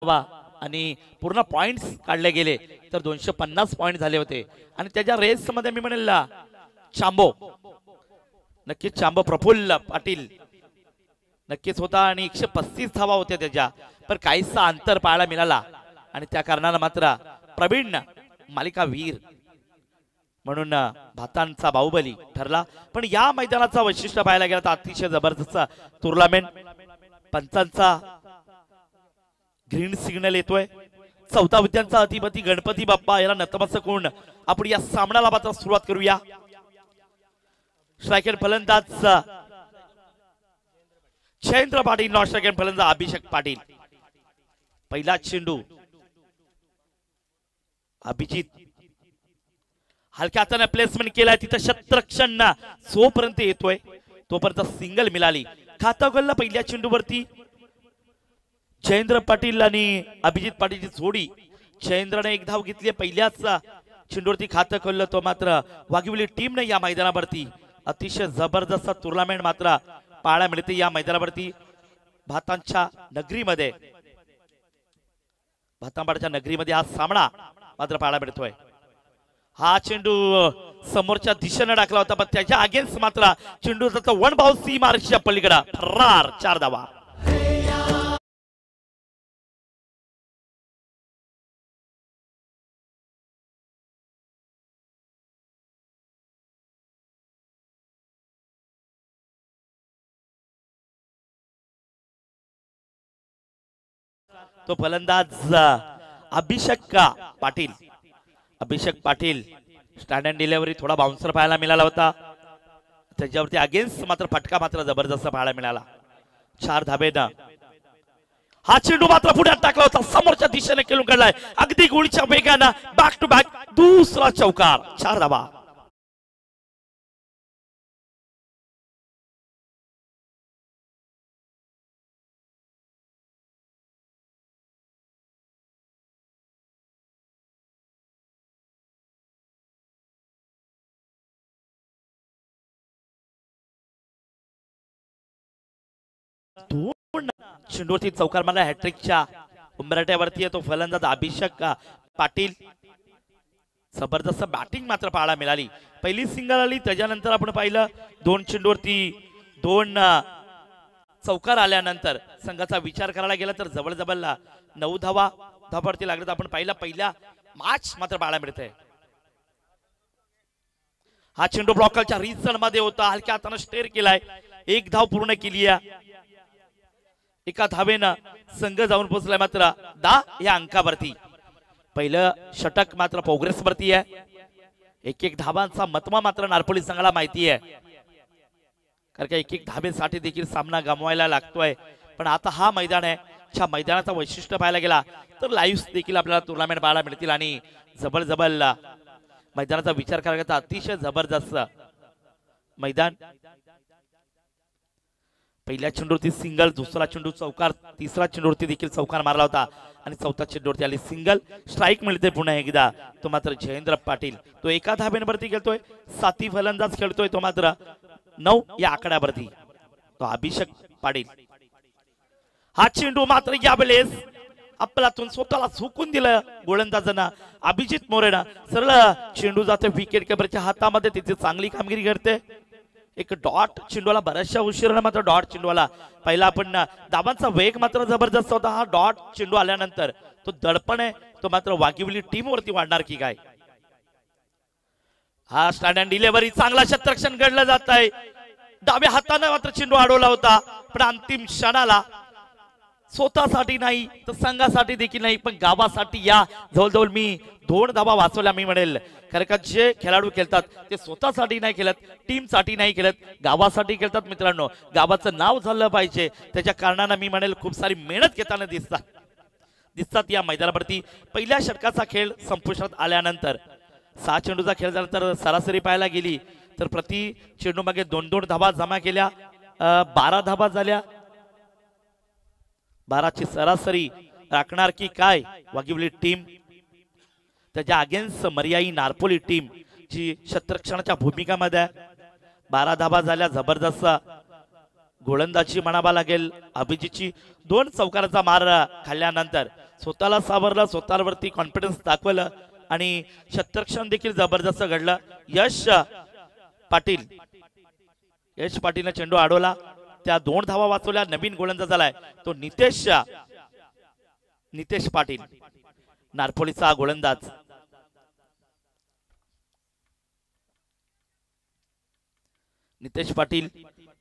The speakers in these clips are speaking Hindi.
धावा आणि पूर्ण पॉइंट्स काढले गेले तर 250 पॉइंट झाले होते। आणि त्याच्या रेस मध्ये मी म्हणेल चांबो, नक्कीच चांबो प्रफुल्ल पाटील नक्कीच होता आणि 135 धावा होत्या त्याच्या, पण काहीसा अंतर पाहायला मिळाला आणि त्या कारणाने मात्र प्रवीण मालिका वीर म्हणून भातांचा बाहुबली ठरला। पण या मैदानाचा वैशिष्ट्य पाहायला गेला तर अतिशय जबरदस्त टुर्नामेंट, पंचांचा ग्रीन सिग्नल येतोय। चौथा विद्यांचा अधिपती गणपती बाप्पा याला नतमस्तक होऊन आपण या सामन्याला मात्र सुरुवात करूया। स्ट्रायकर फलंदाज जयेंद्र पाटील, नॉन स्ट्रायकर फलंदाज अभिषेक पाटील। पहिला चेंडू अभिजित हलक्या हाताने प्लेसमेंट केलाय, तिथं शतरक्षण जोपर्यंत येतोय तोपर्यंत सिंगल मिळाली। खातागोलला पहिल्या चेंडूवरती जयेंद्र पाटील आणि अभिजित पाटीलची जोडी, जयेंद्रने एक धाव घेतली पहिल्याच चेंडूवरती खातं खोललं, तो मात्र वाघिवली टीमने या मैदानावरती अतिशय जबरदस्त टुर्नामेंट मात्र पाहायला मिळते। या मैदानावरती भातांच्या नगरीमध्ये, भातांबाडच्या नगरीमध्ये हा सामना मात्र पाहायला मिळतोय। हा चेंडू समोरच्या दिशेने टाकला होता, पण त्याच्या अगेन्स्ट मात्र चेंडूचा वन बाउंस सीमारेषेच्या पलीकडे फरार 4 धावा। तो फलंदाज अभिषेक पाटील, अभिषेक पाटील स्टँड अँड डिलिव्हरी थोडा बाउन्सर पाहायला मिळाला होता, त्याच्यावरती अगेन्स्ट मात्र फटका मात्र जबरदस्त पाहायला मिळाला। 4 धाबेनं हा चेंडू मात्र पुढे टाकला होता, समोरच्या दिशेने खेळून काढलाय अगदी गोळीच्या वेगानं, बॅक टू बॅक दुसरा चौकार, 4 धाबा। दोन चेंडूवरती चौकार मारला हॅट्रिकच्या उंबरठ्यावरती आहे तो फलंदाज अभिषेक पाटील। जबरदस्त बॅटिंग मात्र पाहायला मिळाली, पहिली सिंगल आली, त्याच्यानंतर आपण पाहिलं 2 चेंडूवरती 2 चौकार आल्यानंतर संघाचा विचार करायला गेला तर जवळजवळ 9 धावा धावावरती लागत आपण पाहिला पहिल्या मॅच मात्र पाहायला मिळते। हा चेंडू ब्लॉकरच्या रिझन मध्ये होता, हलक्या हाताने स्टेअर केलाय, 1 धाव पूर्ण केली आहे। एका धावेनं संघ जाऊन पोहोचलाय मात्र 10 या अंकावरती। पहिलं षटक मात्र प्रोग्रेस वरती आहे, 1-1 धावांचा मतमा मात्र नारपोली संघाला माहिती आहे, कारण का 1-1 धावेसाठी देखील सामना गमवायला लागतोय। पण आता हा मैदान आहे, ज्या मैदानाचा वैशिष्ट्य पाहायला गेला तर लाईव्ह देखील आपल्याला टुर्नामेंट पाहायला मिळतील आणि जबरदस्त मैदानाचा विचार करायला गेला अतिशय जबरदस्त मैदान। पहिल्या चेंडूवरती सिंगल, दुसरा चेंडू चौकार, तिसरा चेंडूवरती देखील चौकार मारला होता आणि चौथा चेंडूवरती आली सिंगल, स्ट्राइक मिळते पुन्हा एकदा। तो मात्र जयेंद्र पाटील तो एका धाब्यांवरती खेळतोय, 7 फलंदाज खेळतोय, तो मात्र 9 या आकड्यावरती तो अभिषेक पाटील। हा चेंडू मात्र यावेळेस आपल्यातून स्वतःला झुकून दिलं गोलंदाजांना अभिजित मोरेनं, सरळ चेंडू जाते विकेट किपरच्या हातामध्ये, तिथे चांगली कामगिरी करते। एक डॉट चेंडूला बऱ्याचशा उशिराने मात्र डॉट चेंडूला पहिला आपण धावांचा वेग मात्र जबरदस्त होता, हा डॉट चेंडू आल्यानंतर तो दडपण आहे तो मात्र वाघिवली टीम वरती वाढणार की काय। हा स्टँड अँड डिलिव्हरी चांगला शतरक्षण घडलं जात आहे, डाव्या हाताने मात्र चेंडू अडवला होता, पण अंतिम क्षणाला स्वतःसाठी नाही तर संघासाठी देखील नाही पण गावासाठी या जवळजवळ मी 2 धावा वाचवल्या मी म्हणेल, कारण का जे खेळाडू खेळतात ते स्वतःसाठी नाही खेळत, टीमसाठी नाही खेळत, गावासाठी खेळतात। मित्रांनो, गावाचं नाव झालं पाहिजे त्याच्या कारणाने मी म्हणेल खूप सारी मेहनत घेताना दिसतात या मैदानावरती। पहिल्या षटकाचा खेळ संपुष्टात आल्यानंतर 6 चेंडूचा खेळ झाल्यानंतर सरासरी पाहायला गेली तर प्रति चेंडू मागे 2-2 धावा जमा केल्या, 12 धावा झाल्या, 12ची सरासरी राखणार की काय वाघिवली टीम। त्याच्या अगेन्स्ट मर्याई नारपोली टीम जी शतरक्षणाच्या भूमिकामध्ये 12 धावा झाल्या, जबरदस्त गोलंदाजी म्हणावा लागेल अभिजितची। 2 चौकाराचा मार खाल्ल्यानंतर स्वतःला सावरलं, स्वतःवरती कॉन्फिडन्स दाखवलं आणि शतरक्षण देखील जबरदस्त घडलं. पाटील यश पाटीलने चेंडू अडवला, त्या 2 धावा वाचवल्या. नवीन गोलंदाज झालाय तो नितेश पाटील, नारपोलीचा गोलंदाज. नितेश पाटील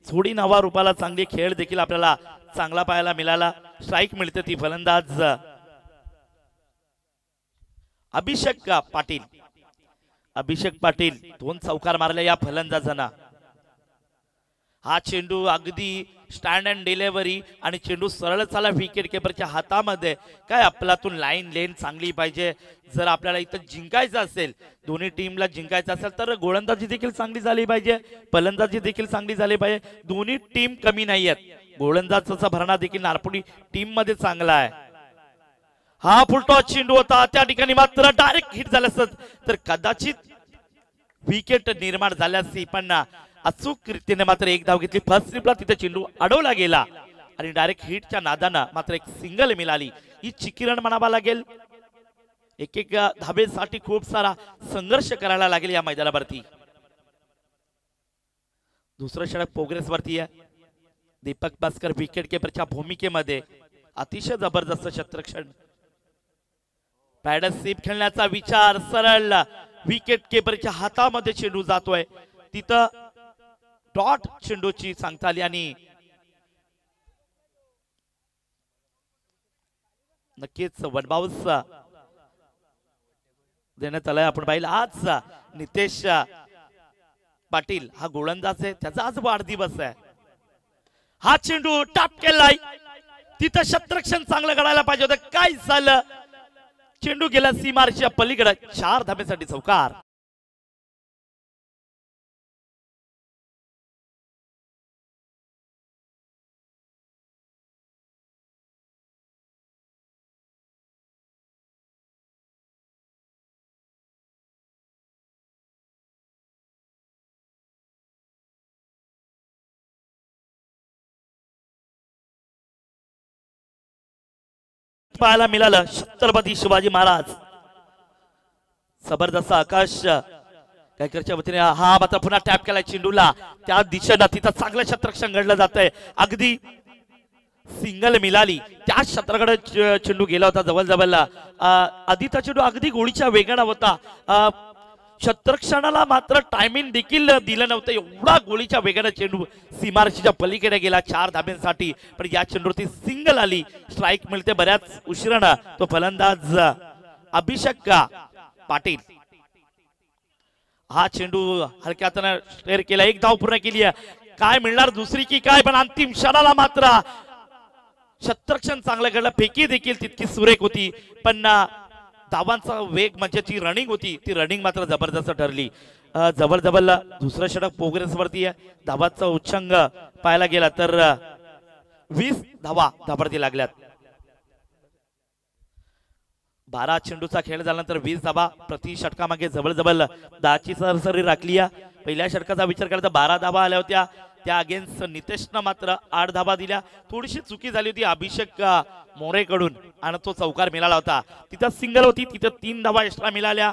थोडी नवा रूपाला चांगली खेळ देखील आपल्याला चांगला पाहायला मिळाला. स्ट्राईक मिळते ती फलंदाज अभिषेक पाटील 2 चौकार मारले या फलंदाजांना. हा चेंडू अगदी स्टँड अँड डिलिव्हरी आणि चेंडू सरळ चाला विकेट किपरच्या हातामध्ये. काय आपल्यातून लाईन लेन चांगली पाहिजे. जर आपल्याला इथं जिंकायचं असेल, दोन्ही टीमला जिंकायचं असेल तर गोलंदाजी देखील चांगली झाली पाहिजे, फलंदाजी देखील चांगली झाली पाहिजे. दोन्ही टीम कमी नाही आहेत. गोलंदाजाचा भरणा देखील नारपुडी टीम मध्ये चांगला आहे. हा फुलटॉस चेंडू होता, त्या ठिकाणी मात्र डायरेक्ट हिट झालं असत तर कदाचित विकेट निर्माण झाली असती, पण अचूक रीतीने मात्र एक धाव घेतली. फर्स्ट स्लिपला तिथे चेंडू अडवला गेला आणि डायरेक्ट हिटच्या नादानं मात्र एक सिंगल मिळाली. ही चिकी रन म्हणावा लागेल. एक धाबेसाठी खूप सारा संघर्ष करायला लागेल या मैदानावरती. दुसरं षटक प्रोग्रेस वरती आहे. दीपक भास्कर विकेट किपरच्या भूमिकेमध्ये अतिशय जबरदस्त शतरक्षण. पॅडल स्वीप खेळण्याचा विचार, सरळ विकेट किपरच्या हातामध्ये चेंडू जातोय. तिथं डॉट चेंडूची सांगता आली आणि नक्कीच वन बाउन्स देण्यात आलाय. आपण पाहिलं आज नितेश पाटील हा गोलंदाज आहे, त्याचा आज वाढदिवस आहे. हा चेंडू टाप केलाय, तिथं शतरक्षण चांगलं घडायला पाहिजे होतं. काय झालं, चेंडू गेला सीमारेषेच्या पलीकडे. 4 धाब्यासाठी चौकार. पाहायला मिळालं छत्रपती शिवाजी महाराज. जबरदस्त आकाश गायकरच्या वतीने हा मात्र पुन्हा टॅप केलाय चेंडूला. त्या दिशेनं तिथं चांगलं शतरक्षण घडलं जातंय. अगदी सिंगल मिळाली, त्या क्षेत्राकडे चेंडू गेला होता जवळ. आधीचा चेंडू अगदी गोळीच्या वेगानं होता. शतरक्षणाला मात्र टायमिंग देखील दिलं नव्हतं. एवढा गोळीच्या वेगानं चेंडू सीमारेषेच्या पलीकडे गेला 4 धाब्यांसाठी. पण या चेंडूवरती सिंगल आली. स्ट्राईक मिळते बऱ्याच उशिरानं. तो फलंदाज अभिषेक पाटील. हा चेंडू हलक्या हाताने स्टेअर केला, 1 धाव पूर्ण केली आहे. काय मिळणार दुसरी की काय, पण अंतिम क्षणाला मात्र शतरक्षण चांगलं घडलं. फेकी देखील तितकी सुरेख होती, पण धावांचा वेग म्हणजे ती रनिंग होती, ती रनिंग मात्र जबरदस्त ठरली. जबरदस्त दुसरं षटक प्रोग्रेस वरती आहे. धावांचा उच्चांक पाहायला गेला तर 20 धावा धाबडती लागल्यात. 12 चेंडूचा खेळ झाल्यानंतर 20 धावा प्रति षटकामागे जवळ 10ची सरासरी राखली आहे. पहिल्या षटकाचा विचार केला तर 12 धावा आल्या होत्या. त्या अगेन्स्ट नितेशनं मात्र 8 धावा दिल्या. थोडीशी चुकी झाली होती अभिषेक मोरेकडून आणि तो चौकार मिळाला होता. तिथं सिंगल होती, तिथं 3 धावा एक्स्ट्रा मिळाल्या.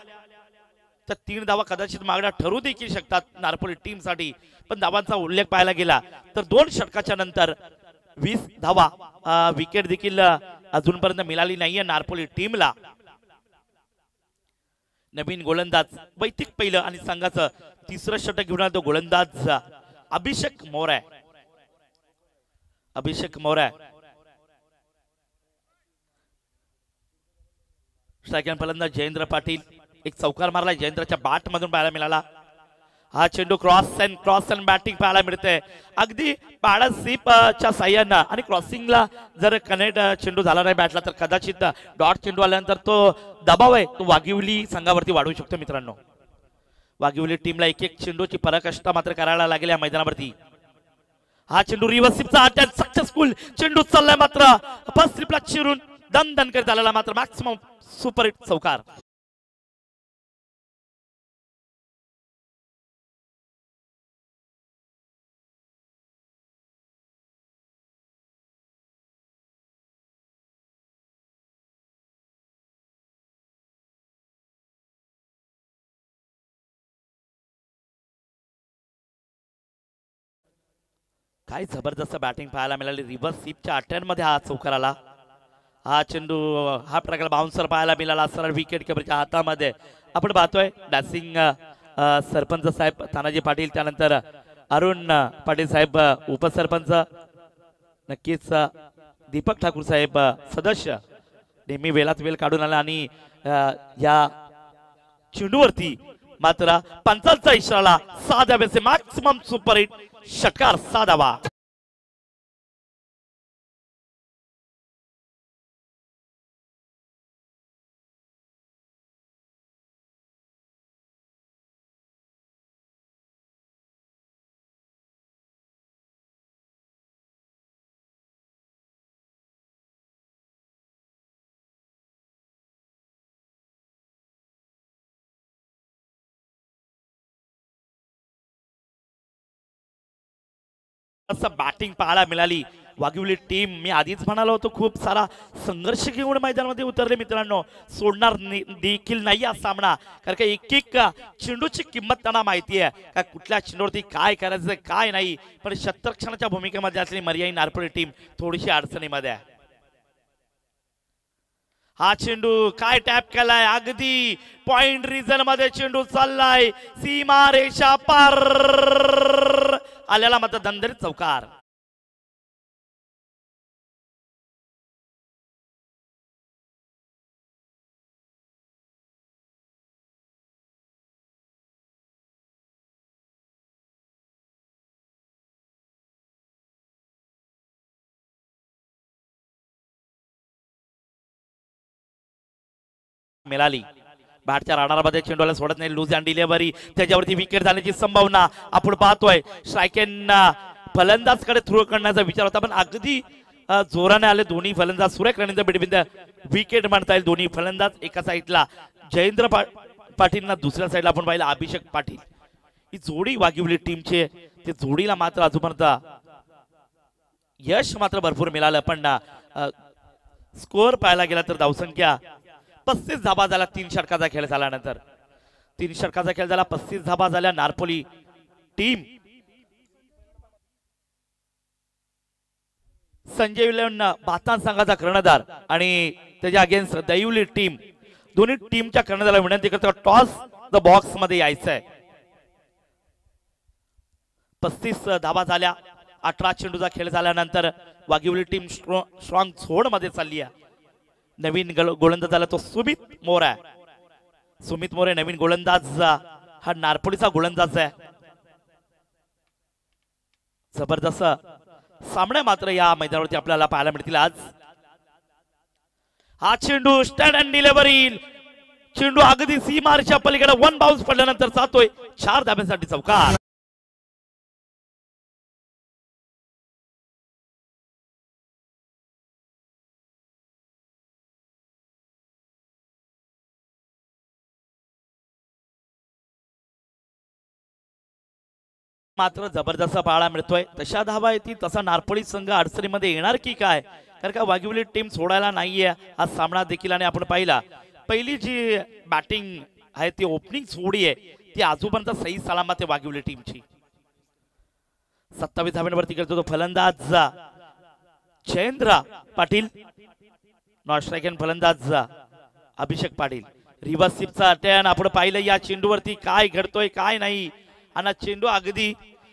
तर 3 धावा कदाचित मागण्या ठरू देखील शकतात नारपोली टीम साठी. पण धावांचा उल्लेख पाहायला गेला तर 2 षटकाच्या नंतर 20 धावा. विकेट देखील अजूनपर्यंत मिळाली नाहीये नारपोली टीमला. नवीन गोलंदाज वैतिक पहिलं आणि संघाचं तिसरं षटक घेऊन तो गोलंदाज अभिषेक मोरे. सेकंड फलंदाज जयेंद्र पाटील. एक चौकार मारला जयेंद्रच्या बॅट मधून पाहायला मिळाला. हा चेंडू क्रॉस अँड बॅटिंग पाहायला मिळते. अगदी पॅडल स्वीपच्या साह्यानं आणि क्रॉसिंगला जर कनेक्ट चेंडू झाला नाही बॅटला तर कदाचित डॉट चेंडू आल्यानंतर तो दबाव आहे तो वाघिवली संघावरती वाढवू शकतो. मित्रांनो, वाघिवली टीमला एक चेंडूची पराकाष्ठा मात्र करायला लागेल या मैदानावरती. हा चेंडू रिव्हर्सिपचा अटॅक सक्सेसफुल चेंडू चाललाय मात्र फर्स्ट स्लिपला चिरून दन करत आलेला मात्र मॅक्सिमम सुपर हिट चौकार. काय जबरदस्त बॅटिंग पाहायला मिळाली. रिव्हर्स स्वीपच्या अटेम्प्टमध्ये हा चौकार आला. हा चेंडू हा प्रकार बाउन्सर पाहायला मिळाला सरळ विकेट किपरच्या हातामध्ये. आपण पाहतोय डॅसिंग सरपंच साहेब तानाजी पाटील, त्यानंतर अरुण पाटील साहेब उपसरपंच, नक्कीच दीपक ठाकूर साहेब सदस्य नेहमी वेळात वेळ काढून आला. आणि या चेंडूवरती मात्र पंचांचा इशारा 6 धाब्याचे मॅक्सिमम सुपर हिट षटकार 6 धावा. असं बॅटिंग पाहायला मिळाली वाघिवली टीम. मी आधीच म्हणालो होतो खूप सारा संघर्ष घेऊन मैदानामध्ये उतरले मित्रांनो. सोडणार देखील नाही हा सामना, कारण का एक एक चेंडूची किंमत त्यांना माहिती आहे का कुठल्या चेंडूवरती काय करायचं काय नाही. पण शतरक्षणाच्या भूमिकेमध्ये असलेली मर्याई नारपोली टीम थोडीशी अडचणीमध्ये आहे. हा चेंडू काय टॅप केलाय, अगदी पॉइंट रिजन मध्ये चेंडू चाललाय, सीमा रेषा पार आलेला मात्र दणदणीत चौकार. मिळाली बॅटच्या राडारमध्ये चेंडूला सोडत नाही, लूज अँड डिलिव्हरी, त्याच्यावरती विकेट जाण्याची संभावना आपण पाहतोय. स्ट्रायकेन फलंदाजकडे थ्रो करण्याचा विचार होता, पण अगदी जोराने आले दोन्ही फलंदाज. सुरेख रणिंद बिटवीन विकेट म्हणता येईल. दोन्ही फलंदाज एका साईडला जयेंद्र पाटीलना, दुसऱ्या साईडला आपण पाहिलं अभिषेक पाटील. ही जोडी वाघिवली टीमचे, ते जोडीला मात्र अजूनपर्यंत यश मात्र भरपूर मिळालं. पण स्कोअर पाहायला गेला तर धावसंख्या 35 धाबा झाला. 3 षटकाचा खेळ झाल्यानंतर 3 षटकाचा खेळ झाला, 35 धाबा झाल्या. नारपोली टीम संजय विल्यन बातान संघाचा कर्णधार आणि त्याच्या अगेन्स्ट दैवली टीम, दोन्ही टीमच्या कर्णधाराला विनंती करतो टॉस द बॉक्स मध्ये यायचंय. 35 धाबा झाल्या. 18 चेंडूचा खेळ झाल्यानंतर वाघिवली टीम स्ट्रॉंग झोन मध्ये चालली आहे. नवीन गोलंदाज झाला तो सुमित मोरे. सुमित मोरे नवीन गोलंदाज, हा नारपोलीचा गोलंदाज आहे. जबरदस्त सामने मात्र या मैदानावरती आपल्याला पाहायला मिळतील आज. हा चेंडू स्टँड अँड डिलिव्हरी, चेंडू अगदी सीमारच्या पलीकडे 1 बाउन्स पडल्यानंतर जातोय 4 धाब्यांसाठी चौकार. मात्र जबरदस्त पाहायला मिळतोय. तशा धावा येतील तसा नारपोली संघ अडचणीमध्ये येणार की काय, कारण का वाघिवली टीम सोडायला नाहीये हा सामना देखील. आणि आपण पाहिला पहिली जी बॅटिंग आहे ती ओपनिंग जोडी आहे ती आजूपर्यंत सही सलामत आहे वाघिवली टीमची. 27 धाब्यांवरती खेळतो तो फलंदाज जयेंद्र पाटील, नॉन स्ट्रायकन फलंदाज अभिषेक पाटील. रिव्हर्स स्वीपचा अटॅक आपण पाहिलं या चेंडूवरती काय घडतोय काय नाही. आणि चेंडू अगदी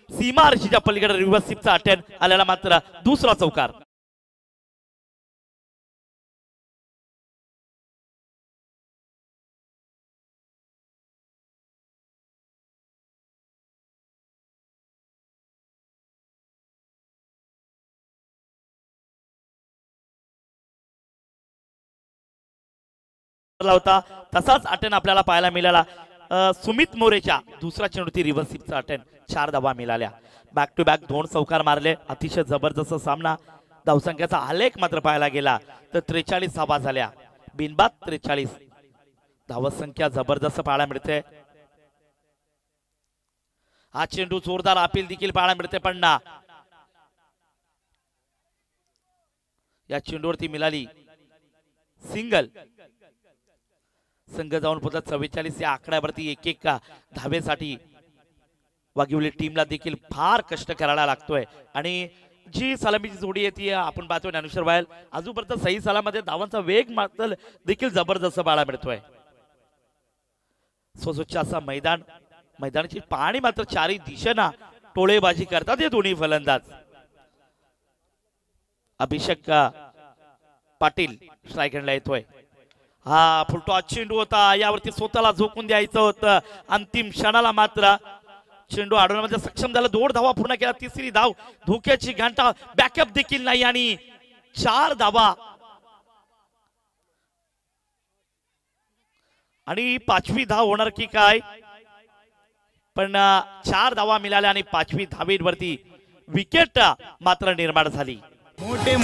सीमा रेषेच्या पलीकडे रिव्हर्स स्वीपचा अटॅक आलेला मात्र दुसरा चौकार. होता तसाच अटेन आपल्याला पाहायला मिळाला. सुमित मोरेच्या दुसरा चेंडूती रिव्हर्स स्वीपचा अटेन 4 धावा मिळाल्या. बॅक टू बॅक 2 चौकार मारले. अतिशय जबरदस्त सामना. धावसंख्येचा आलेख मात्र पाहायला गेला तर 43 धावा झाल्या. बिनबाद 43 धावसंख्या जबरदस्त पाहायला मिळते. हा चेंडू जोरदार अपील देखील पाहायला मिळते. पण या चेंडूवरती मिळाली सिंगल. संघ जाऊन पोहोचला 44 या आकड्यावरती एक धावेसाठी वाघिवली टीमला देखील फार कष्ट करायला लागतोय आणि जी सलामीची जोडी आहे ती आपण पाहतोय ज्ञानेश्वर वायल आजूपर्यंत सही सलामध्ये धावांचा वेग मात्र देखील जबरदस्त पाहायला मिळतोय. स्वच्छ असा मैदानाची पाणी मात्र चारही दिशेना टोळेबाजी करतात हे दोन्ही फलंदाज. अभिषेक पाटील स्ट्रायकरला येतोय. हा फुलटो चेंडू होता यावरती स्वतःला झोकून द्यायचं होतं. अंतिम क्षणाला मात्र चेंडू अडवण्यामध्ये सक्षम झाला. 2 धावा पूर्ण केला. तिसरी धाव धोक्याची घंटा बॅकअप देखील नाही आणि 4 धावा आणि 5वी धाव होणार की काय पण 4 धावा मिळाल्या आणि 5वी धावेवरती विकेट मात्र निर्माण झाली. मोठे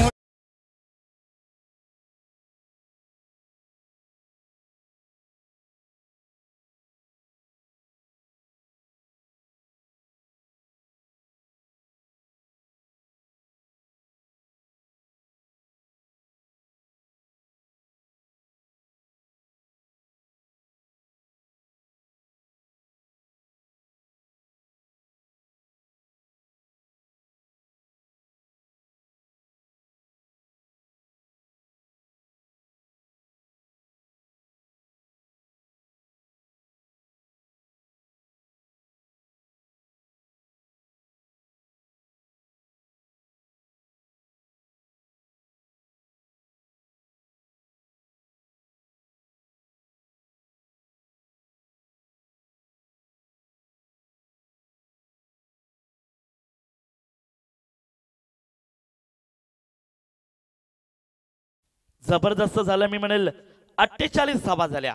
जबरदस्त झालं मी म्हणेल. 48 धावा झाल्या.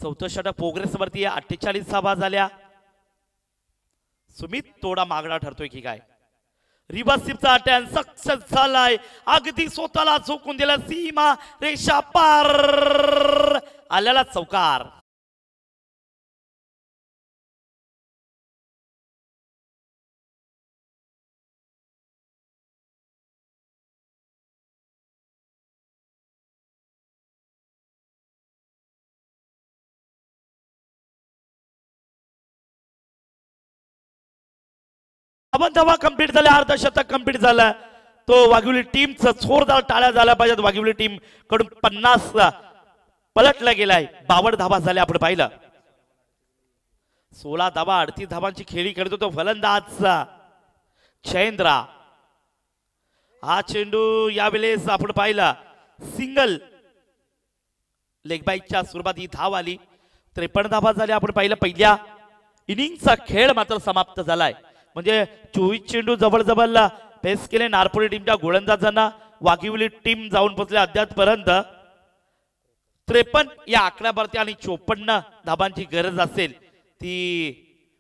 चौथं षटक प्रोग्रेस वरती 48 धावा झाल्या. सुमित थोडा मागणा ठरतोय की काय. रिव्हर्सिपचा अटॅक सक्सेस झालाय. अगदी स्वतःला झोकून दिला. सीमा रेषा पार आल्याला चौकार. धावा कंप्लीट झाल्या. अर्धशतक कंप्लीट झालं. तो वाघिवली टीमचा जोरदार टाळ्या झाल्या पाहिजेत. वाघिवली टीम कडून 50 पलटला गेलाय. 52 धावा झाल्या आपण पाहिलं. 16 धावा 38 धावांची खेळी करतो तो फलंदाज जयेंद्र. हा चेंडू यावेळेस आपण पाहिला सिंगल लेग बाईकच्या स्वरूपात ही धाव आली. 53 धावा झाल्या आपण पाहिलं. पहिल्या इनिंगचा खेळ मात्र समाप्त झालाय. म्हणजे 24 चेंडू जवळ पेस केले नारपोली टीमच्या गोलंदाजांना. वाघिवली टीम जाऊन पोहोचले अद्यापपर्यंत 53 या आकड्यावरती आणि 54 धाबांची गरज असेल ती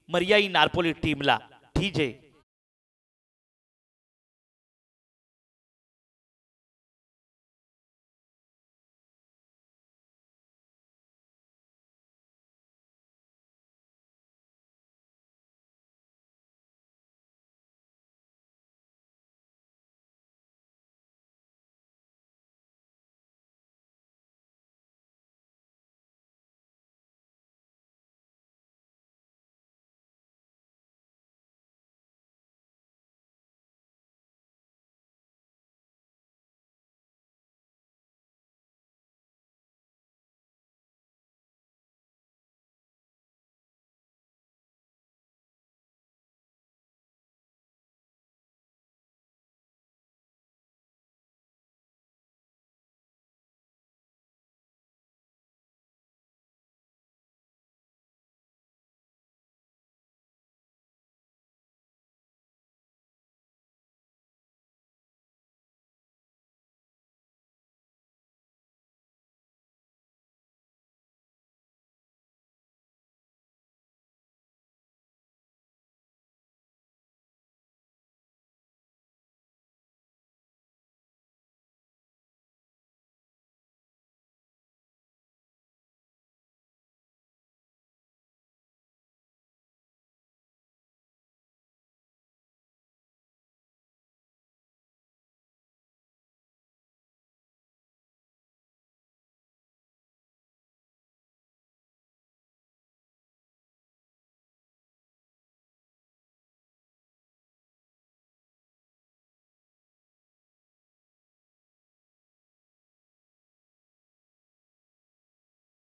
मर्याई नारपोली टीमला. ठीक आहे.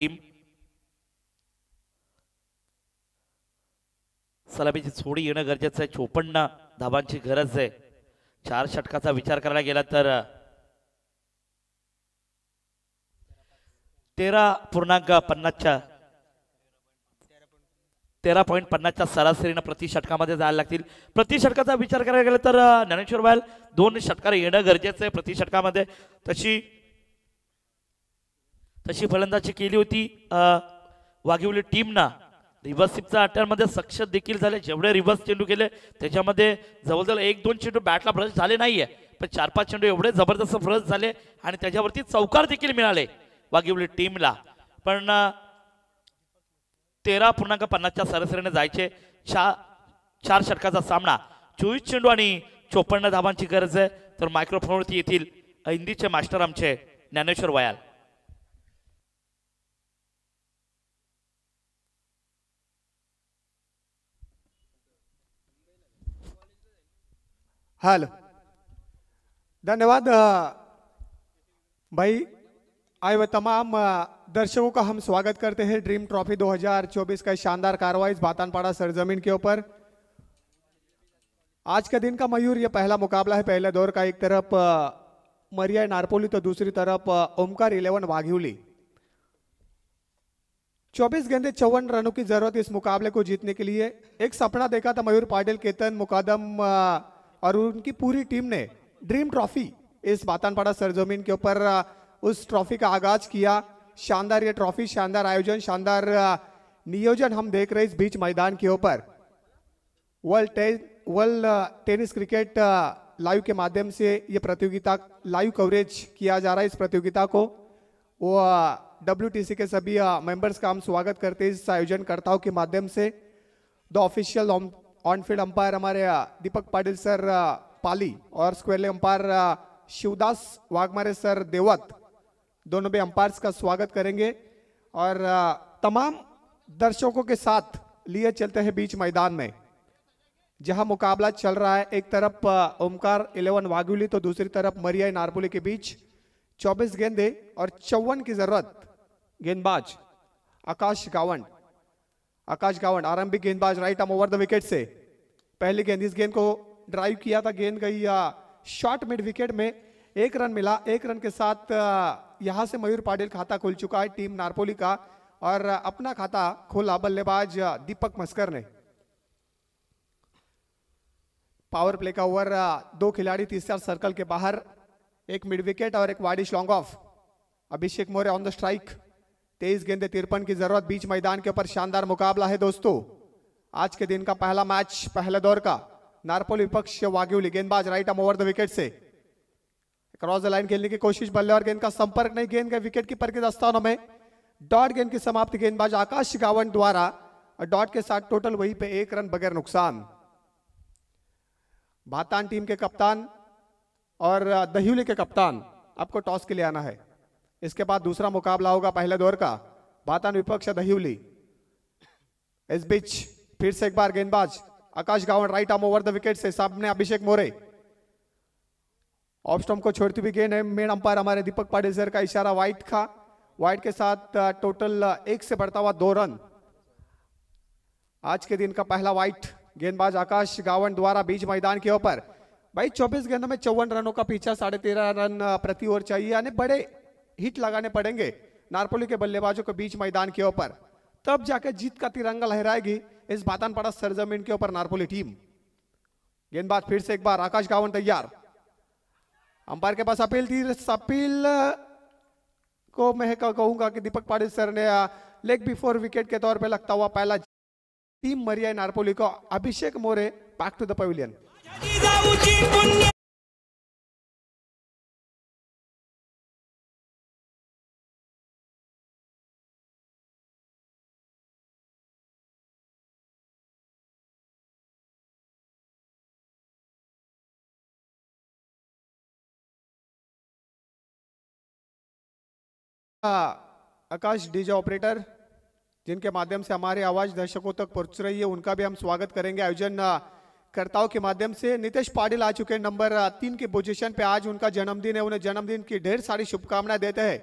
टीम सलामीची छोडी येणं गरजेचं आहे. 54 धावांची गरज आहे. 4 षटकाचा विचार करायला गेला तर 13.50च्या सरासरीनं प्रति षटकामध्ये जायला लागतील. प्रति षटकाचा विचार करायला गेला तर ज्ञानेश्वर व्हायल 2 षटकार येणं गरजेचं आहे प्रति षटकामध्ये. तशी फलंदाजी केली होती वाघिवली टीमना. रिव्हर्स स्वीपचा अटॅकमध्ये सक्षम देखील झाले. जेवढे रिव्हर्स चेंडू केले त्याच्यामध्ये जवळजवळ 1-2 चेंडू बॅटला ब्रश झाले नाहीये, पण 4-5 चेंडू एवढे जबरदस्त ब्रश झाले आणि त्याच्यावरती चौकार देखील मिळाले वाघिवली टीमला. पण 13.50च्या सरासरीने जायचे. 4 षटकाचा सामना. 24 चेंडू आणि 54 धावांची गरज आहे. तर मायक्रोफोनवरती येथील हिंदीचे मास्टर आमचे ज्ञानेश्वर व्हायल. हेलो, धन्यवाद भाई. आए हुए तमाम दर्शकों का हम स्वागत करते हैं ड्रीम ट्रॉफी 2024 का शानदार कार्रवाई बातानपाड़ा सरजमीन के ऊपर. आज के दिन का मयूर ये पहला मुकाबला है पहले दौर का. एक तरफ मरिया नारपोली तो दूसरी तरफ ओमकार 11 वाघिवली. 24 गेंदे 54 रनों की जरूरत इस मुकाबले को जीतने के लिए. एक सपना देखा था मयूर पाटिल, केतन मुकादम और उनकी पूरी टीम ने ड्रीम ट्रॉफी इस बातानपाड़ा सरजमीन के ऊपर उस ट्रॉफी का आगाज किया. शानदार ये ट्रॉफी, शानदार आयोजन, शानदार नियोजन हम देख रहे हैं इस बीच मैदान के ऊपर. वर्ल्ड टेनिस क्रिकेट लाइव के माध्यम से ये प्रतियोगिता लाइव कवरेज किया जा रहा है. इस प्रतियोगिता को वो WTC के सभी मेंबर्स का हम स्वागत करते हैं इस आयोजनकर्ताओं के माध्यम से. The official on field umpire हमारे दीपक पाटिल सर पाली और square umpire Shivdas Waghmare sir देवत, दोनों भी अंपायर्स का स्वागत करेंगे. और तमाम दर्शकों के साथ लिए चलते हैं बीच मैदान में जहां मुकाबला चल रहा है. एक तरफ ओमकार 11 वाघिवली तो दूसरी तरफ मरिया नारपोली के बीच. 24 गेंदे और 54 की जरूरत. गेंदबाज आकाश गावंड आरंभिक गेंदबाज right arm over the wicket से. पहली गेंद, इस गेंद को ड्राइव किया था, गेंद गई शॉर्ट मिड विकेट में. 1 रन मिला. 1 रन के साथ यहां से मयूर पाटिल खाता खुल चुका है टीम नारपोली का और अपना खाता खोला बल्लेबाज दीपक मस्कर ने. पावर प्ले का ओवर. 2 खिलाड़ी तीसरा सर्कल के बाहर, एक मिड विकेट और एक widish long off. Abhishek more on the strike. 23 गेंदे 53 की जरूरत. बीच मैदान के ऊपर शानदार मुकाबला है दोस्तों. आज के दिन का पहला मैच पहले दौर का. नारपोली विपक्ष वाघिवली. गेंदबाज right arm over the wicket से क्रॉस द लाइन खेलने की कोशिश, बल्ले और गेंद का संपर्क नहीं. गेंद का विकेट कीपर के दस्तानों में. डॉट गेंद की समाप्ति गेंदबाज आकाश गावंड द्वारा. और डॉट के साथ टोटल वहीं पे 1 रन बगैर नुकसान. भातान टीम के कप्तान और दहिवली के कप्तान आपको टॉस के लिए आना है. इसके बाद दूसरा मुकाबला होगा पहले दौर का. भातान विपक्ष दहिवली. इस बीच फिर से एक बार गेंदबाज Akash Gawand right arm over the wicket से. सामने अभिषेक मोरे. ऑफ स्टंप को छोड़ती हुई गेंद है. मेन अंपायर हमारे दीपक पाटिल सर का इशारा वाइट का. वाइट के साथ टोटल 1 से बढ़ता हुआ 2 रन. आज के दिन का पहला वाइट. गेंदबाज आकाश गावंड द्वारा बीच मैदान के ऊपर. भाई 24 गेंदों में 54 रनों का पीछा, 13.5 रन प्रति ओवर चाहिए. यानी बड़े हिट लगाने पड़ेंगे नारपोली के बल्लेबाजों को बीच मैदान के ऊपर, तब जाकर जीत का तिरंगा लहराएगी इस बातानपाड़ा सरजमीन के ऊपर नारपोली टीम. गेंदबाज फिर से एक बार आकाश गावंड तैयार. अंपायर के पास अपील थी. अपील को मैं कहूंगा कि दीपक पाटिल सर ने लेग बिफोर विकेट के तौर पे लगता हुआ पहला टीम मरिया नारपोली को. Abhishek More back to the pavilion. Akash DJ operator जिनके माध्यम से हमारी आवाज दर्शकों तक पहुंच रही है, उनका भी हम स्वागत करेंगे आयोजन कर्ताओं के माध्यम से. नितेश पाटिल आ चुके हैं नंबर 3 की पोजीशन पे. आज उनका जन्मदिन है, उन्हें जन्मदिन की ढेर सारी शुभकामनाएं देते हैं.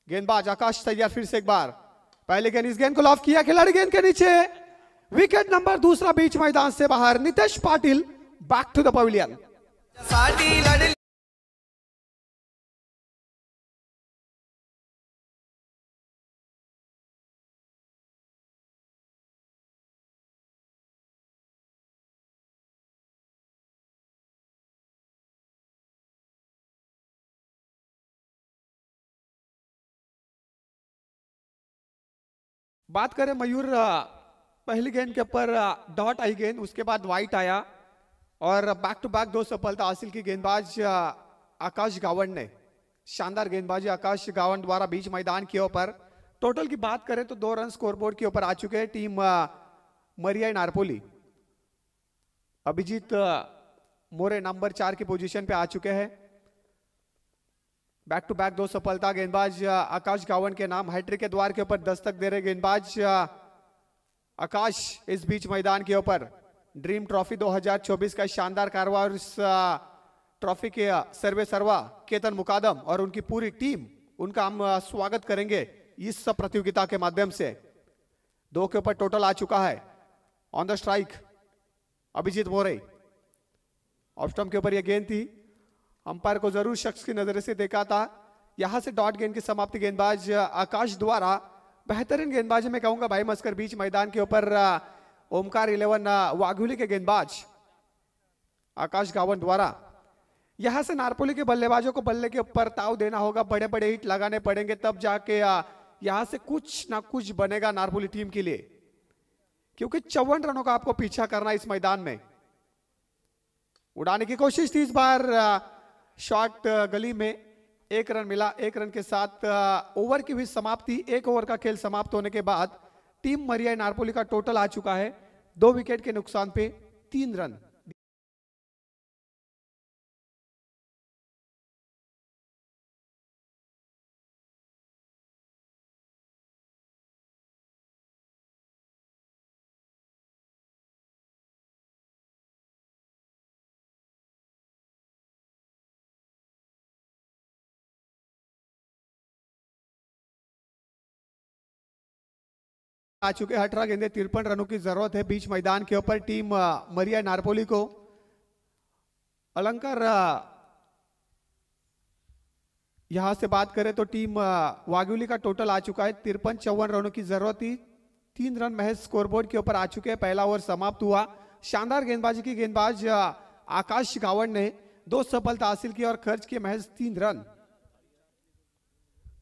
गेंदबाज आकाश तैयार फिर से एक बार, पहले गेंद, इस गेंद को लॉफ किया, खिलाड़ी गेंद के नीचे, विकेट नंबर दूसरा बीच मैदान से बाहर। Nitesh Patil back to the pavilion. बात करें मयूर, पहली गेंद के ऊपर डॉट आई गेंद, उसके बाद वाइट आया और बैक टू बैक 2 सफलता हासिल की गेंदबाज आकाश गावंड ने। शानदार गेंदबाजी आकाश गावंड द्वारा बीच मैदान के ऊपर। टोटल की बात करें तो 2 रन स्कोरबोर्ड के ऊपर आ चुके हैं टीम मरिया नारपोली। अभिजीत मोरे नंबर 4 की पोजीशन पे आ चुके हैं। बैक टू बैक 2 सफलता गेंदबाज आकाश गावंड के नाम। हैट्रिक के द्वार के ऊपर दस्तक दे रहे गेंदबाज आकाश इस बीच मैदान के ऊपर। ड्रीम ट्रॉफी 2024 का शानदार कारवां, इस ट्रॉफी के सर्वे सर्वा केतन मुकादम और उनकी पूरी टीम, उनका हम स्वागत करेंगे इस प्रतियोगिता के माध्यम से। 2 के ऊपर टोटल आ चुका है। On the strike Abhijeet More. Off stump के ऊपर यह गेंद थी, अंपायर को जरूर शख्स की नजर से देखा था। यहां से डॉट गेंद की समाप्ति गेंदबाज आकाश द्वारा। बेहतरीन गेंदबाजी में कहूंगा भाई मस्कर बीच मैदान के ऊपर ओमकार 11 वाघुली के गेंदबाज आकाश गावंड द्वारा। यहां से नारपोली के बल्लेबाजों को बल्ले के ऊपर ताव देना होगा, बड़े बड़े हिट लगाने पड़ेंगे, तब जाके यहां से कुछ ना कुछ बनेगा नारपोली टीम के लिए, क्योंकि 54 रनों का आपको पीछा करना इस मैदान में। उड़ाने की कोशिश थी इस बार, शॉट गली में 1 रन मिला। 1 रन के साथ ओवर की हुई समाप्ति। 1 ओवर का खेल समाप्त होने के बाद टीम मरिया नारपोली का टोटल आ चुका है 2 विकेट के नुकसान पे 3 रन। आ चुके 18 गेंदे 53 रनों की जरूरत है बीच मैदान के ऊपर टीम मरिया नारपोली को। अलंकार यहां से बात करें तो टीम वाघुली का टोटल आ चुका है 53-54 रनों की जरूरत थी। 3 रन महज स्कोरबोर्ड के ऊपर आ चुके हैं। पहला ओवर समाप्त हुआ। शानदार गेंदबाजी की गेंदबाज आकाश गावंड ने 2 सफलता हासिल की और खर्च किए महज 3 रन।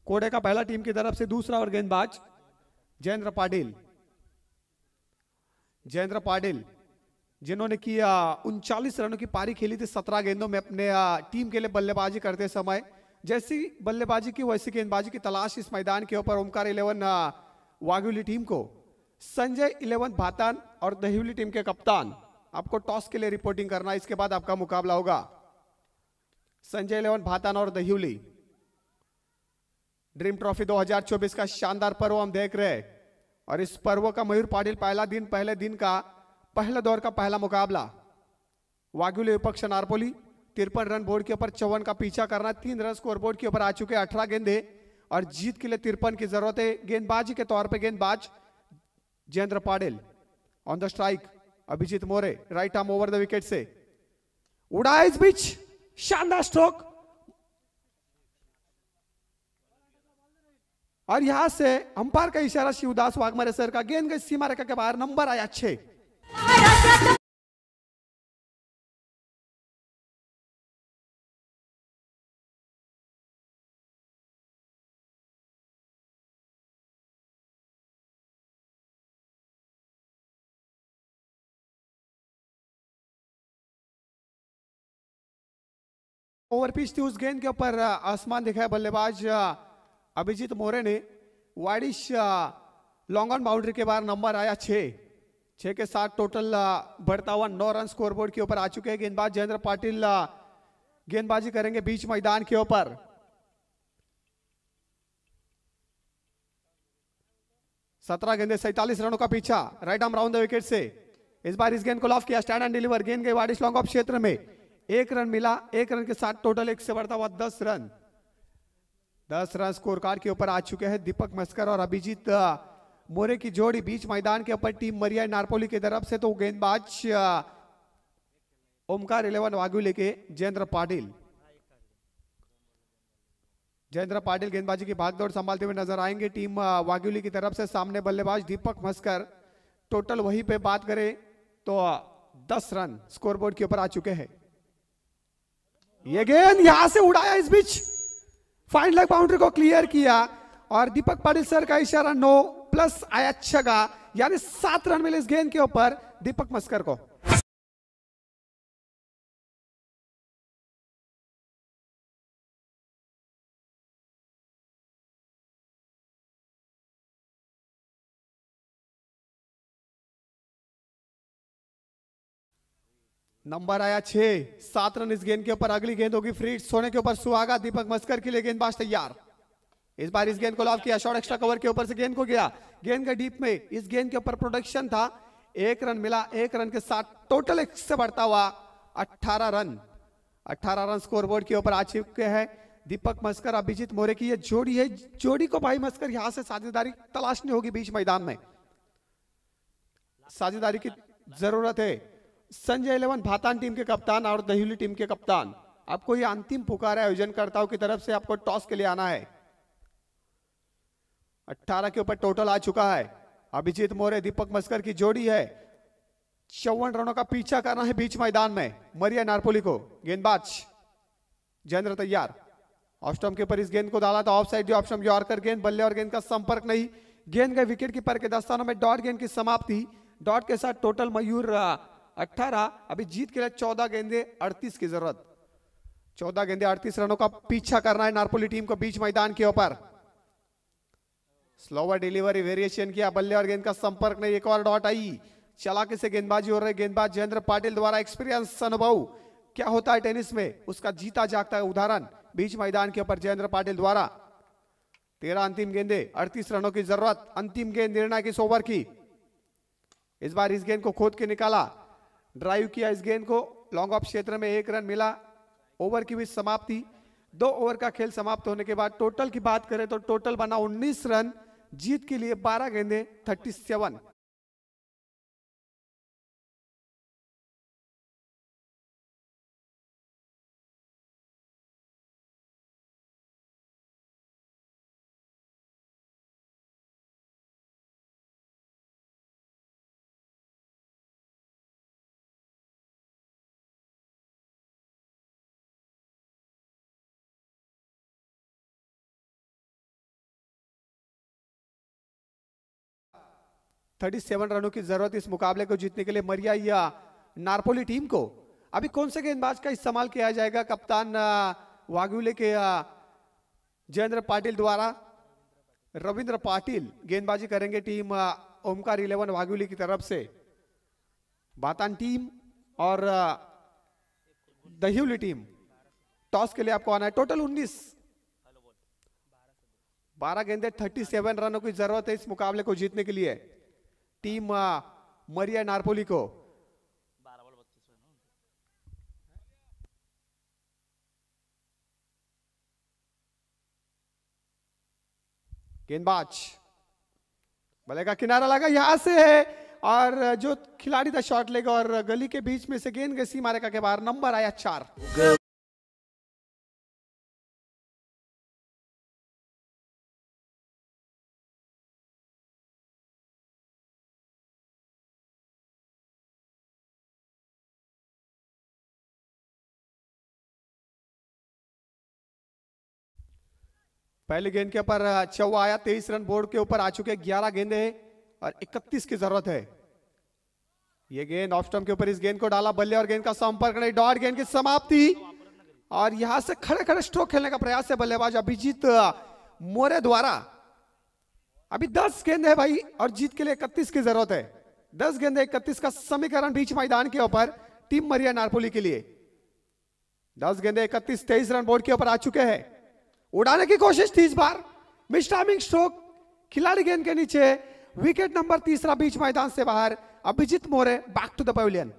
कोडे का पहला टीम की तरफ से दूसरा और गेंदबाज जयेंद्र पाटिल जिन्होंने की 39 रनों की पारी खेली थी 17 गेंदों में अपने टीम के लिए बल्लेबाजी करते समय। जैसी बल्लेबाजी की वैसी गेंदबाजी की तलाश इस मैदान के ऊपर ओमकार 11 वाघुली टीम को। संजय 11 भातान और दहिवली टीम के कप्तान, आपको टॉस के लिए रिपोर्टिंग करना, इसके बाद आपका मुकाबला होगा। संजय 11 भातान और दहिवली। ड्रीम ट्रॉफी 2024 का शानदार पर्व हम देख रहे हैं और इस पर्व का मयूर पाटिल पहले दिन का पहले दौर का पहला मुकाबला। वाघुली विपक्ष नारपोली 53 रन बोर्ड के ऊपर 54 का पीछा करना। 3 रन स्कोर बोर्ड के ऊपर आ चुके 18 गेंदे और जीत के लिए 53 की जरूरत है। गेंदबाजी के तौर पे गेंदबाज Jayendra Patil. On the strike Abhijeet More, right arm over the wicket से उड़ा इस बीच, शानदार स्ट्रोक और यहां से अंपायर का इशारा शिवदास वाघमारे सर का। गेंद गई सीमा रेखा के बाहर, नंबर आया 6। ओवर पिच थी, उस गेंद के ऊपर आसमान दिखाया बल्लेबाज अभिजीत मोरे ने। वाइडिश लॉन्ग ऑन बाउंड्री के बाहर, नंबर आया 6 के साथ टोटल बढ़ता हुआ 9 रन स्कोरबोर्ड के ऊपर आ चुके हैं। गेंदबाज जयेंद्र पाटिल गेंदबाजी करेंगे बीच मैदान के ऊपर। सत्रह गेंदे 47 रनों का पीछा, right arm round the wicket से। इस बार इस गेंद को लॉफ किया, स्टैंड एंड डिलीवर। गेंद गई वाइडिश लॉन्ग ऑफ क्षेत्र में, 1 रन मिला। 1 रन के साथ टोटल 1 से बढ़ता हुआ 10 रन। 10 रन स्कोर कार्ड के ऊपर आ चुके हैं दीपक मस्कर और अभिजीत मोरे की जोड़ी बीच मैदान के ऊपर टीम मरिया नारपोली की तरफ से। तो गेंदबाज ओमकार 11 वागुले के जयेंद्र पाटिल गेंदबाजी की भागदौड़ संभालते हुए नजर आएंगे टीम वागुली की तरफ से। सामने बल्लेबाज दीपक मस्कर। टोटल वहीं पे बात करें तो 10 रन स्कोरबोर्ड के ऊपर आ चुके हैं। ये गेंद यहां से उड़ाया, इस बीच फाइन लेग बाउंड्री को क्लियर किया और दीपक पाटिल सर का इशारा 9 प्लस आया छगा, यानी 7 रन मिले इस गेंद के ऊपर दीपक मस्कर को। नंबर आया 6, 7 रन इस गेंद के ऊपर। अगली गेंद होगी फ्री सोने के ऊपर सुहागा। दीपक मस्कर के लिए गेंदबाज तैयार। इस बार इस गेंद को लॉब किया, शॉर्ट एक्स्ट्रा कवर के ऊपर से गेंद को गया, गेंद का डीप में। इस गेंद के ऊपर प्रोडक्शन था, 1 रन मिला। 1 रन के साथ टोटल 1 से बढ़ता हुआ 18 रन स्कोरबोर्ड के ऊपर आ चुके हैं दीपक मस्कर अभिजीत मोरे की ये जोड़ी है। जोड़ी को भाई मस्कर यहां से साझेदारी तलाशनी होगी बीच मैदान में, साझेदारी की जरूरत है। संजय 11 भातान टीम के कप्तान और दहिली टीम के कप्तान, आपको ये अंतिम पुकार है आयोजनकर्ताओं की तरफ से, आपको टॉस के लिए आना है। 18 के ऊपर टोटल आ चुका है। अभिजीत मोरे दीपक मस्कर की जोड़ी है। 54 रनों का पीछा करना है बीच मैदान में मरिया नारपोली को। गेंदबाज जयेंद्र तैयार। ऑफ स्टंप के ऊपर इस गेंद को डाला था, of side off stump yorker गेंद, बल्ले और गेंद का संपर्क नहीं। गेंद गए विकेट कीपर के दस्तानों में। डॉट गेंद की समाप्ति। डॉट के साथ टोटल मयूर 18। अभी जीत के लिए 14 गेंदे 38 की जरूरत। 14 गेंदे 38 रनों का पीछा करना है नारपोली टीम को बीच मैदान के ऊपर। स्लोवर डिलीवरी वेरिएशन किया, बल्ले और गेंद का संपर्क नहीं। एक और डॉट आई, चालाकी से गेंदबाजी हो रही। गेंदबाज जयेंद्र पाटिल द्वारा एक्सपीरियंस अनुभव क्या होता है टेनिस में, उसका जीता जागता है उदाहरण बीच मैदान के ऊपर जयेंद्र पाटिल द्वारा। 13 अंतिम गेंदे 38 रनों की जरूरत। अंतिम गेंद निर्णायक इस ओवर की। इस बार इस गेंद को खोद के निकाला, ड्राइव किया इस गेंद को। लॉन्ग ऑफ क्षेत्र में 1 रन मिला। ओवर की भी समाप्ति। 2 ओवर का खेल समाप्त होने के बाद टोटल की बात करें तो टोटल बना 19 रन। जीत के लिए 12 गेंदे 37। (37) रनों की जरूरत इस मुकाबले को जीतने के लिए मरिया या नारपोली टीम को। अभी कौन से गेंदबाज का इस्तेमाल किया जाएगा? कप्तान वागुले के जयेंद्र पाटिल द्वारा रविंद्र पाटिल गेंदबाजी करेंगे टीम ओमकार 11 वागुले की तरफ से। बातान टीम और दहिली टीम टॉस के लिए आपको आना है। टोटल 12 गेंदे 37 रनों की जरूरत है इस मुकाबले को जीतने के लिए टीम मरिया नारपोली को। गेंदबाज बल्ले का किनारा लगा, यहां से है और जो खिलाड़ी था शॉट लेगा और गली के बीच में से गेंद गई सीमा रेखा के बाहर। नंबर आया 4। पहली गेंद के ऊपर चौवा आया। 23 रन बोर्ड के ऊपर आ चुके। 11 गेंदे और 31 की जरूरत है। ये गेंद ऑफ स्टंप के ऊपर इस गेंद को डाला, बल्ले और गेंद का संपर्क नहीं। डॉट गेंद की समाप्ति और यहां से खड़े खड़े स्ट्रोक खेलने का प्रयास है बल्लेबाज अभिजीत मोरे द्वारा। अभी 10 गेंद है भाई और जीत के लिए 31 की जरूरत है। 10 गेंदे 31 का समीकरण बीच मैदान के ऊपर टीम मरिया नारपोली के लिए। 10 गेंदे 31, 23 रन बोर्ड के ऊपर आ चुके हैं। उड़ाने की कोशिश थी इस बार, मिस टाइमिंग स्ट्रोक, खिलाड़ी गेंद के नीचे। विकेट नंबर 3 बीच मैदान से बाहर। अभिजीत मोरे बैक टू द पवेलियन।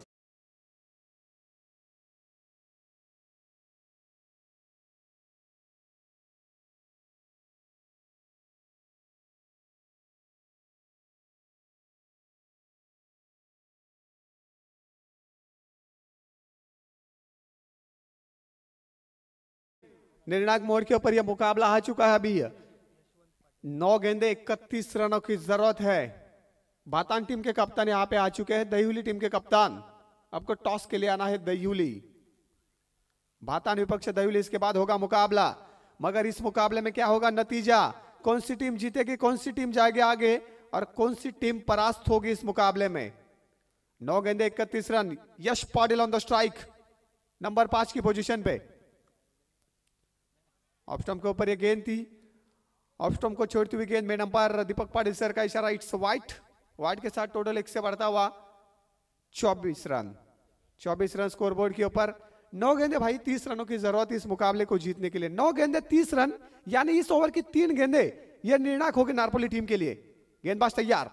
निर्णायक मोड़ के ऊपर यह मुकाबला आ चुका है अभी। 9 गेंदे 31 रनों की जरूरत है। भातान टीम के कप्तान यहाँ पे आ चुके हैं। दहियुली टीम के कप्तान, आपको टॉस के लिए आना है दहियुली। भातान विपक्ष दहियुली, इसके बाद होगा मुकाबला। मगर इस मुकाबले में क्या होगा नतीजा, कौन सी टीम जीतेगी, कौन सी टीम जाएगी आगे और कौन सी टीम परास्त होगी इस मुकाबले में। 9 गेंदे 31 run. Yash Patil on the strike, number 5 की पोजीशन पे। ऑफ स्टंप के ऊपर ये गेंद थी। ऑफ स्टंप को छोड़ती हुई गेंद में नंबर दीपक पाटिल सर का इशारा, इट्स वाइट। वाइट के साथ टोटल 1 से बढ़ता हुआ 24 रन। 24 रन स्कोरबोर्ड के ऊपर। 9 गेंदे भाई 30 रनों की जरूरत है इस मुकाबले को जीतने के लिए। 9 गेंदे 30 रन, यानी इस ओवर की 3 गेंदे यह निर्णायक होगी नारपोली टीम के लिए। गेंदबाज तैयार।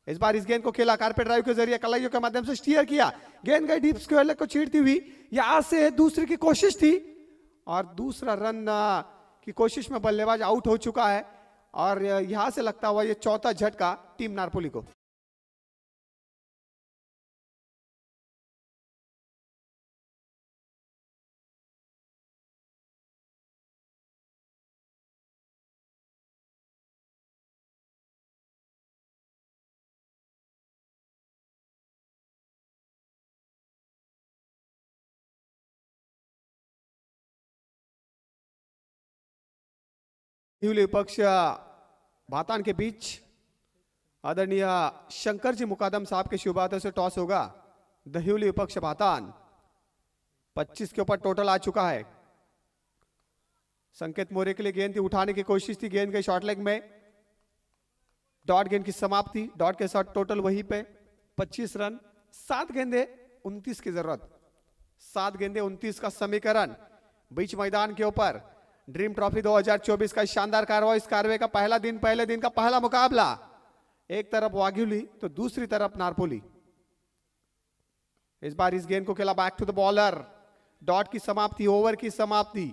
इस बार इस गेंद को खेला कारपेट ड्राइव के जरिए कलाइयों के माध्यम से स्टीयर किया। गेंद गई डीप स्क्वायर को छीड़ती हुई। यहां से दूसरी की कोशिश थी और दूसरा रन की कोशिश में बल्लेबाज आउट हो चुका है और यहां से लगता हुआ ये चौथा झटका टीम नारपोली को। विपक्ष भातान के बीच आदरणीय शंकर जी मुकादम साहब के शुभ हाथों से टॉस होगा। दहियुली विपक्ष भातान। 25 के ऊपर टोटल आ चुका है। संकेत मोरे के लिए गेंद थी, उठाने की कोशिश थी, गेंद के शॉर्ट लेग में। डॉट गेंद की समाप्ति, डॉट के साथ टोटल वहीं पे 25 रन। 7 गेंदे 29 की जरूरत। 7 गेंदे 29 का समीकरण बीच मैदान के ऊपर। ड्रीम ट्रॉफी 2024 का शानदार कारवा, इस कारवे का पहला दिन, पहले दिन का पहला मुकाबला। एक तरफ वाघिली तो दूसरी तरफ नारपोली। इस बार इस गेंद को खेला back to the bowler. Dot की समाप्ति, ओवर की समाप्ति।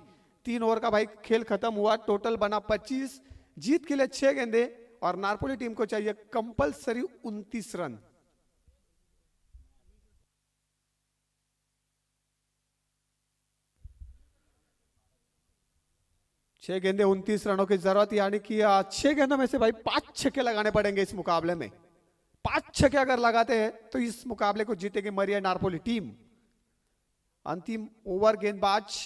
3 ओवर का भाई खेल खत्म हुआ। टोटल बना 25। जीत के लिए 6 गेंदे और नारपोली टीम को चाहिए कंपलसरी 29 रन। छह गेंदे 29 रनों की जरूरत, यानी कि 6 गेंदों में से भाई 5 छक्के लगाने पड़ेंगे इस मुकाबले में। 5 छक्के अगर लगाते हैं तो इस मुकाबले को जीतेगी मरिया नारपोली टीम। अंतिम ओवर गेंदबाज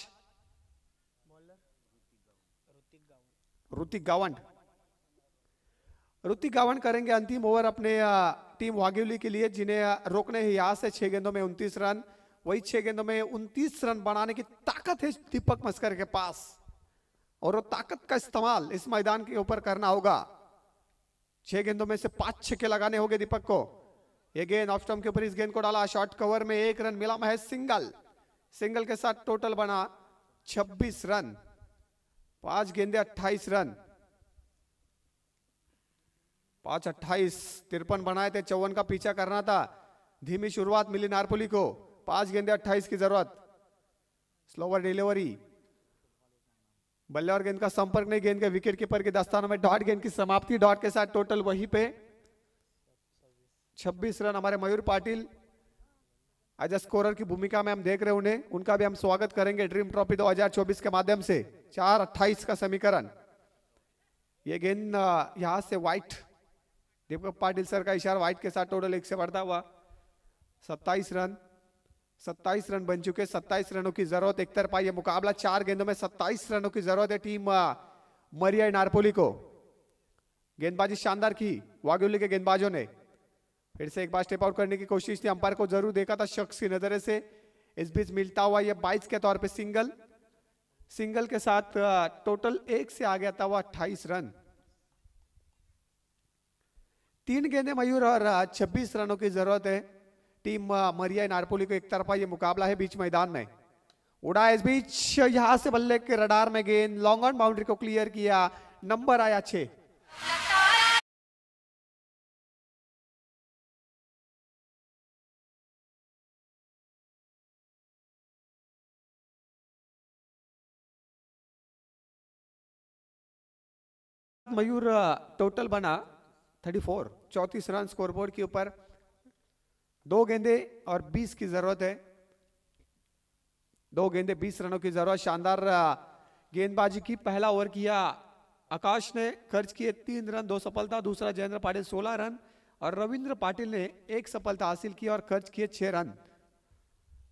ऋतिक गावंड। ऋतिक गावंड करेंगे अंतिम ओवर अपने टीम वाघिली के लिए, जिन्हें रोकने हैं यहां से। 6 गेंदों में 29 रन। वही 6 गेंदों में 29 रन बनाने की ताकत है दीपक मस्कर के पास और वो ताकत का इस्तेमाल इस मैदान के ऊपर करना होगा। 6 गेंदों में से 5 छक्के लगाने होंगे दीपक को। ये गेंद ऑफ स्टंप के ऊपर, इस गेंद को डाला शॉर्ट कवर में। 1 रन मिला महज सिंगल। सिंगल के साथ टोटल बना 26 रन। 5 गेंदे 28 रन। 5 28 53 बनाए थे, 54 का पीछा करना था। धीमी शुरुआत मिली नारपोली को। 5 गेंदे 28 की जरूरत। स्लोवर डिलीवरी, बल्ले और गेंद का संपर्क नहीं। गेंद के विकेट कीपर के दस्तानों में डॉट गेंद की समाप्ति। डॉट के साथ टोटल वहीं पे 26 रन। हमारे मयूर पाटिल एज स्कोरर की भूमिका में हम देख रहे हैं उन्हें, उनका भी हम स्वागत करेंगे ड्रीम ट्रॉफी 2024 के माध्यम से। 4-28 का समीकरण। ये गेंद यहां से वाइट, दीपक पाटिल सर का इशारा, वाइट के साथ टोटल 1 से बढ़ता हुआ 27 रन। 27 रन बन चुके। 27 रनों की जरूरत। एक तरफा ये मुकाबला। 4 गेंदों में 27 रनों की जरूरत है टीम मरिया नारपोली को। गेंदबाजी शानदार की वाघिली के गेंदबाजों ने। फिर से एक बार स्टेप आउट करने की कोशिश थी, अंपायर को जरूर देखा था शख्स की नजरे से। इस बीच मिलता हुआ ये 22 के तौर पे सिंगल। सिंगल के साथ टोटल 1 से आ गया था वो 28 रन। 3 गेंदे मयूर और 26 रनों की जरूरत है टीम मरिया नारपोली को। एक तरफा ये मुकाबला है बीच मैदान में। उड़ा इस बीच यहां से बल्ले के रडार में गेंद, लॉन्ग ऑन बाउंड्री को क्लियर किया। नंबर आया 6। मयूर टोटल बना 34, 34 रन स्कोरबोर्ड के ऊपर। 2 गेंदे और 20 की जरूरत है। 2 गेंदे 20 रनों की जरूरत। शानदार गेंदबाजी की। पहला ओवर किया आकाश ने, खर्च किए 3 रन, 2 सफलता। दूसरा जयेंद्र पाटिल 16 रन और रविंद्र पाटिल ने 1 सफलता हासिल की और खर्च किए 6 रन।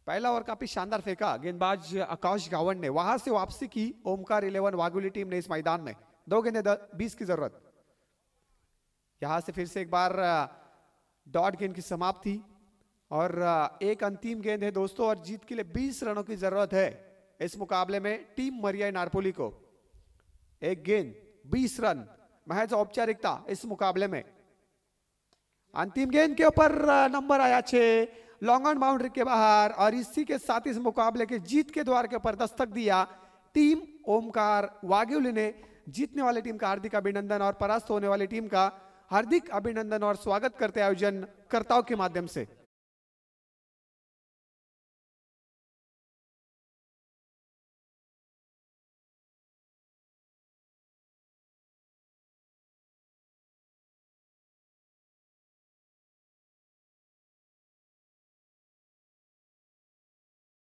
पहला ओवर काफी शानदार फेंका गेंदबाज आकाश गावड़ ने, वहां से वापसी की ओमकार 11 वाघोली टीम ने इस मैदान में। 2 गेंदे 20 की जरूरत। यहां से फिर से एक बार डॉट गेंद की समाप्ति और एक अंतिम गेंद है दोस्तों, और जीत के लिए 20 रनों की जरूरत है इस मुकाबले में टीम मरिया नारपोली को। एक गेंद 20 रन, महज औपचारिकता इस मुकाबले में। अंतिम गेंद के ऊपर नंबर आया 6, लॉन्ग ऑन बाउंड्री के बाहर, और इसी के साथ इस मुकाबले के जीत के द्वार के ऊपर दस्तक दिया टीम ओमकार वाघोली ने। जीतने वाली टीम का हार्दिक अभिनंदन और परास्त होने वाली टीम का हार्दिक अभिनंदन और स्वागत करते आयोजन कर्ताओं के माध्यम से।